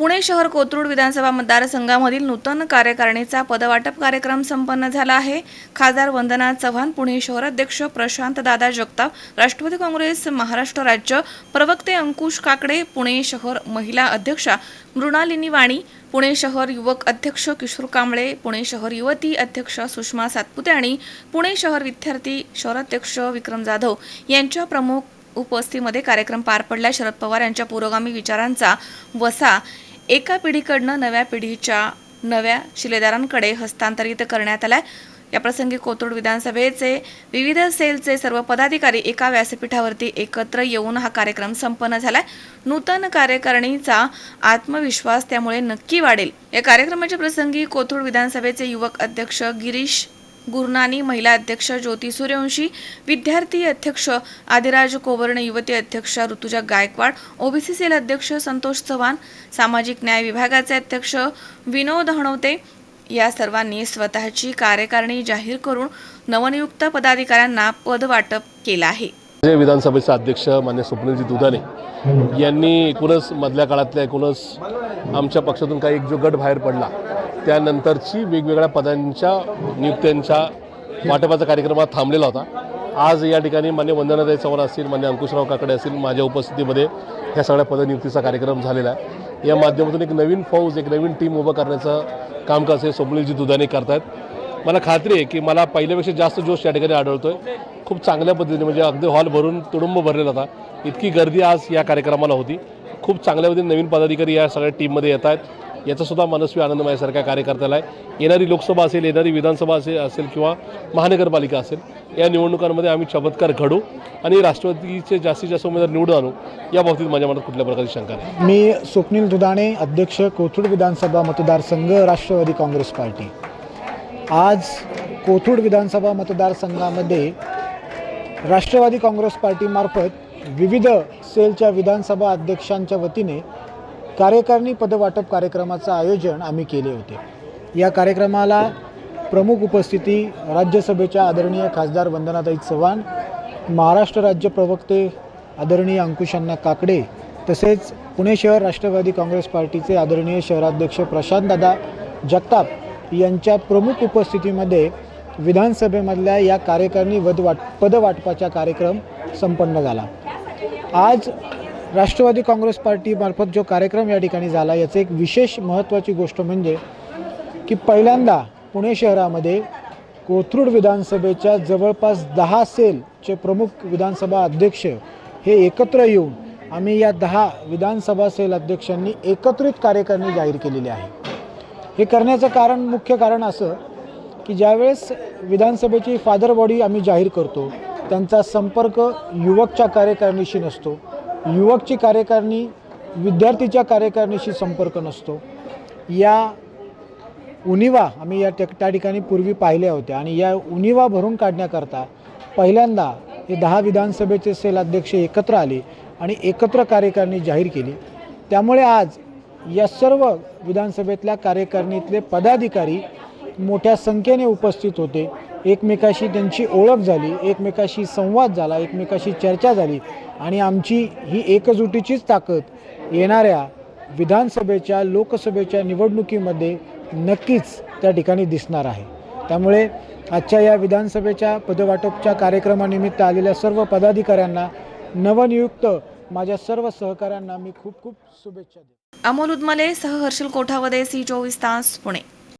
पुणे शहर कोथरूड विधानसभा मतदारसंघामधील नूतन कार्यकारिणीचा पदवाटप कार्यक्रम संपन्न झाला आहे। खासदार वंदना चव्हाण, पुणे शहर अध्यक्ष प्रशांत दादा जगताप, राष्ट्रवादी काँग्रेस महाराष्ट्र राज्य प्रवक्ते अंकुश काकडे, पुणे शहर महिला अध्यक्षा मृणालिनी वाणी, पुणे शहर युवक अध्यक्ष किशोर कांबळे, पुणे शहर युवती अध्यक्ष सुषमा सातपुते आणि पुणे शहर विद्यार्थी शहराध्यक्ष विक्रम जाधव यांच्या प्रमुख उपस्थितीमध्ये कार्यक्रम पार पडला। शरद पवार यांच्या पुरोगामी विचारांचा वसा एका पिढीकडून नव्या पिढीच्या नव्या शिलेदारांकडे हस्तांतरित करण्यात आला। या प्रसंगी कोथरूड विधानसभेचे विविध सेलचे सर्व पदाधिकारी एका व्यासपीठावरती एकत्र येऊन हा कार्यक्रम संपन्न झाला। नूतन कार्यकारिणीचा आत्मविश्वास त्यामुळे नक्की वाढेल। या कार्यक्रमाच्या प्रसंगी कोथरूड विधानसभेचे युवक अध्यक्ष गिरीश गुरनानी, महिला अध्यक्ष ज्योती सूर्यवंशी, विद्यार्थी अध्यक्ष आदिराज कोवरणे, युवती अध्यक्ष ऋतुजा गायकवाड, ओबीसी सेल अध्यक्ष संतोष चव्हाण, सामाजिक न्याय विभागाचे अध्यक्ष विनोद हणवते या सर्वांनी स्वतःची कार्यकारिणी जाहीर करून नवनियुक्त पदाधिकाऱ्यांना पदवाटप केलं आहे। विधानसभेचे अध्यक्ष मान्य स्वप्नीलजी दुधाणे यांनी एकूणच मधल्या काळातल्या आमच्या पक्षातून काही एक जो गट बाहेर पडला त्यानंतरची वेगवेगळ्या पदांच्या नियुक्त्यांच्या वाटपाचा कार्यक्रम थांबलेला होता। आज या ठिकाणी मान्य वंदनाताई चव्हाण असतील, मान्य अंकुशराव काकडे असतील, माझ्या उपस्थितीमध्ये ह्या सगळ्या पदनियुक्तीचा कार्यक्रम झालेला आहे। या माध्यमातून एक नवीन फौज, एक नवीन टीम उभं करण्याचं कामकाज हे स्वप्नीलजी दुधाणे करतायत। मला खात्री आहे की मला पहिल्यापेक्षा जास्त जोश या ठिकाणी आढळतोय। खूप चांगल्या पद्धतीने म्हणजे अगदी हॉल भरून तुडुंब भरलेला होता, इतकी गर्दी आज या कार्यक्रमाला होती। खूप चांगल्या पद्धतीने नवीन पदाधिकारी या सगळ्या टीममध्ये येत आहेत, याचासुद्धा मनस्वी आनंद माझ्यासारख्या कार्यकर्त्याला आहे। येणारी लोकसभा असेल, येणारी विधानसभा असेल किंवा महानगरपालिका असेल, या निवडणुकांमध्ये आम्ही चमत्कार घडू आणि राष्ट्रवादीचे जास्तीत जास्त उमेदवार निवडून आणू, या बाबतीत माझ्या मनात कुठल्या प्रकारची शंका नाही। मी स्वप्नील दुधाणे, अध्यक्ष कोथरूड विधानसभा मतदारसंघ, राष्ट्रवादी काँग्रेस पार्टी। आज कोथरूड विधानसभा मतदारसंघामध्ये राष्ट्रवादी काँग्रेस पार्टीमार्फत विविध सेलच्या विधानसभा अध्यक्षांच्या वतीने कार्यकारिणी पदवाटप कार्यक्रमाचं आयोजन आम्ही केले होते। या कार्यक्रमाला प्रमुख उपस्थिती राज्यसभेच्या आदरणीय खासदार वंदनाताई चव्हाण, महाराष्ट्र राज्य प्रवक्ते आदरणीय अंकुशअण्णा काकडे, तसेच पुणे शहर राष्ट्रवादी काँग्रेस पार्टीचे आदरणीय शहराध्यक्ष प्रशांतदादा जगताप यांच्या प्रमुख उपस्थितीमध्ये विधानसभेमधल्या या कार्यकारिणी पदवाटपाचा कार्यक्रम संपन्न झाला। आज राष्ट्रवादी काँग्रेस पार्टीमार्फत जो कार्यक्रम या ठिकाणी झाला, याचं एक विशेष महत्त्वाची गोष्ट म्हणजे की पहिल्यांदा पुणे शहरामध्ये कोथरूड विधानसभेच्या जवळपास 10 सेलचे प्रमुख विधानसभा अध्यक्ष हे एकत्र येऊन आम्ही या 10 विधानसभा सेल अध्यक्षांनी एकत्रित कार्यकारिणी जाहीर केलेली आहे। हे करण्याचं मुख्य कारण असं की ज्यावेळेस विधानसभेची फादर बॉडी आम्ही जाहीर करतो, त्यांचा संपर्क युवकच्या कार्यकारिणीशी नसतो, युवकची कार्यकारिणी विद्यार्थीच्या कार्यकारिणीशी संपर्क नसतो। या उणिवा आम्ही त्या ठिकाणी पूर्वी पाहिल्या होत्या आणि या उणिवा भरून काढण्याकरता पहिल्यांदा हे 10 विधानसभेचे सेल अध्यक्ष एकत्र आले आणि एकत्र कार्यकारिणी जाहीर केली। त्यामुळे आज या सर्व विधानसभेतल्या कार्यकारिणीतले पदाधिकारी मोठ्या संख्येने उपस्थित होते। एकमेकाशी त्यांची ओळख झाली, एकमेकाशी संवाद झाला, एकमेकाशी चर्चा झाली आणि आमची ही एकजुटीचीच ताकद येणाऱ्या विधानसभेच्या लोकसभेच्या निवडणुकीमध्ये नक्कीच त्या ठिकाणी दिसणार आहे। त्यामुळे आजच्या या विधानसभेच्या पदवाटपच्या कार्यक्रमानिमित्त आलेल्या सर्व पदाधिकाऱ्यांना, नवनियुक्त माझ्या सर्व सहकाऱ्यांना मी खूप खूप शुभेच्छा देतो। अमोल उदमले सह हर्षल कोठावदे, सी 24 तास, पुणे।